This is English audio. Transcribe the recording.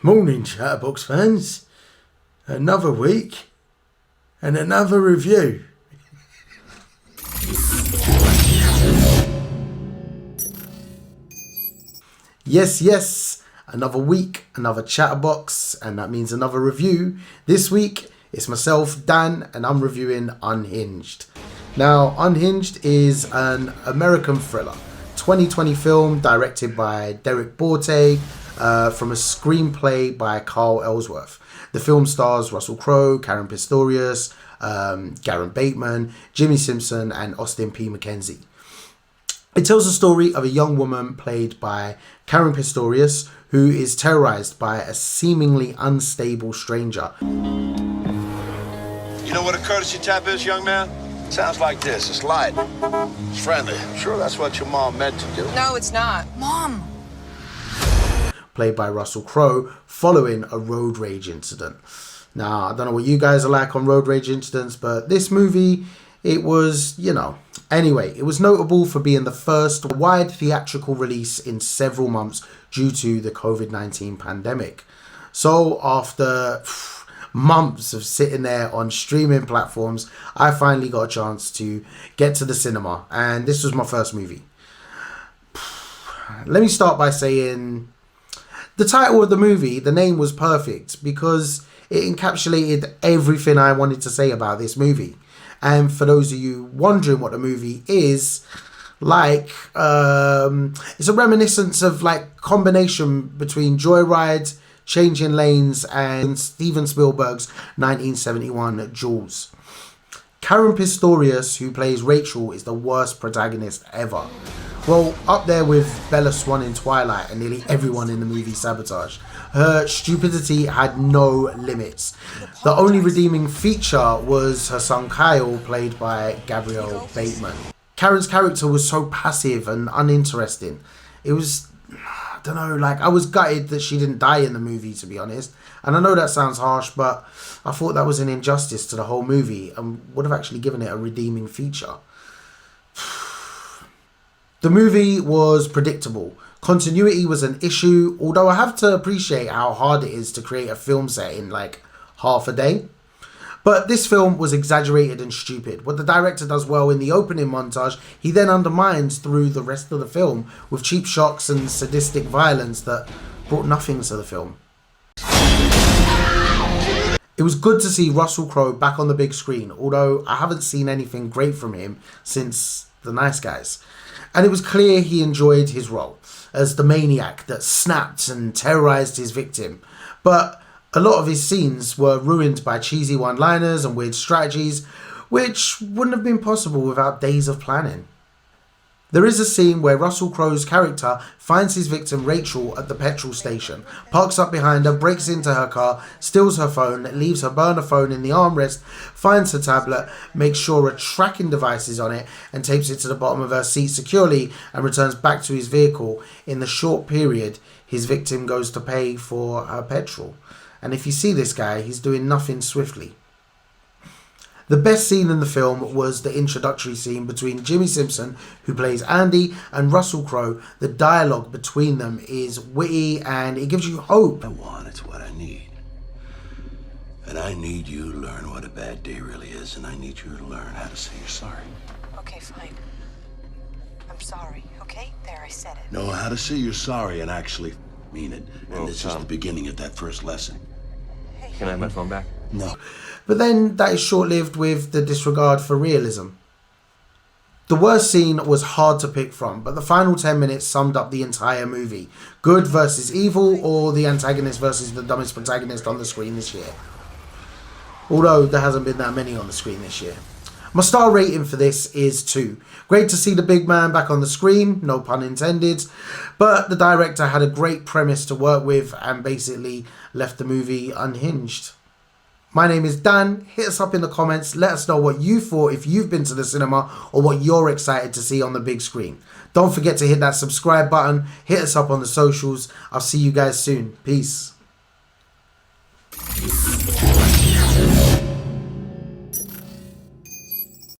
Morning, Chatterbox fans. Another week and another review. Yes, another week, another Chatterbox, and that means another review. This week, it's myself, Dan, and I'm reviewing Unhinged. Now, Unhinged is an American thriller, 2020 film directed by Derek Borte, from a screenplay by Carl Ellsworth. The film stars Russell Crowe, Karen Pistorius, Garen Bateman, Jimmy Simpson, and Austin P. McKenzie. It tells the story of a young woman played by Karen Pistorius who is terrorized by a seemingly unstable stranger. You know what a courtesy tap is, young man? Sounds like this. It's light. It's friendly. I'm sure that's what your mom meant to do. No, it's not. Mom! Played by Russell Crowe, following a road rage incident. Now, I don't know what you guys are like on road rage incidents, but this movie, it was, Anyway, it was notable for being the first wide theatrical release in several months due to the COVID-19 pandemic. So, after months of sitting there on streaming platforms, I finally got a chance to get to the cinema, and this was my first movie. Let me start by saying the title of the movie, the name was perfect because it encapsulated everything I wanted to say about this movie. And for those of you wondering what the movie is, it's a reminiscence of combination between Joyride, Changing Lanes, and Steven Spielberg's 1971 Jaws. Karen Pistorius, who plays Rachel, is the worst protagonist ever. Well, up there with Bella Swan in Twilight and nearly everyone in the movie Sabotage. Her stupidity had no limits. The only redeeming feature was her son Kyle, played by Gabriel Bateman. Karen's character was so passive and uninteresting. It was, I was gutted that she didn't die in the movie, to be honest. And I know that sounds harsh, but I thought that was an injustice to the whole movie and would have actually given it a redeeming feature. The movie was predictable. Continuity was an issue, although I have to appreciate how hard it is to create a film set in half a day. But this film was exaggerated and stupid. What the director does well in the opening montage, he then undermines through the rest of the film with cheap shocks and sadistic violence that brought nothing to the film. It was good to see Russell Crowe back on the big screen, although I haven't seen anything great from him since The Nice Guys. And it was clear he enjoyed his role as the maniac that snapped and terrorized his victim. But a lot of his scenes were ruined by cheesy one-liners and weird strategies, which wouldn't have been possible without days of planning. There is a scene where Russell Crowe's character finds his victim Rachel at the petrol station, parks up behind her, breaks into her car, steals her phone, leaves her burner phone in the armrest, finds her tablet, makes sure a tracking device is on it and tapes it to the bottom of her seat securely and returns back to his vehicle. In the short period, his victim goes to pay for her petrol. And if you see this guy, he's doing nothing swiftly. The best scene in the film was the introductory scene between Jimmy Simpson, who plays Andy, and Russell Crowe. The dialogue between them is witty and it gives you hope. I want, it's what I need. And I need you to learn what a bad day really is, and I need you to learn how to say you're sorry. Okay, fine. I'm sorry, okay? There, I said it. Know how to say you're sorry and actually mean it. And Well, this is the beginning of that first lesson. Can I have my phone back? No. But then that is short-lived with the disregard for realism. The worst scene was hard to pick from, but the final 10 minutes summed up the entire movie. Good versus evil, or the antagonist versus the dumbest protagonist on the screen this year. Although there hasn't been that many on the screen this year. My star rating for this is 2. Great to see the big man back on the screen, no pun intended, but the director had a great premise to work with and basically left the movie unhinged. My name is Dan. Hit us up in the comments. Let us know what you thought if you've been to the cinema or what you're excited to see on the big screen. Don't forget to hit that subscribe button. Hit us up on the socials. I'll see you guys soon. Peace.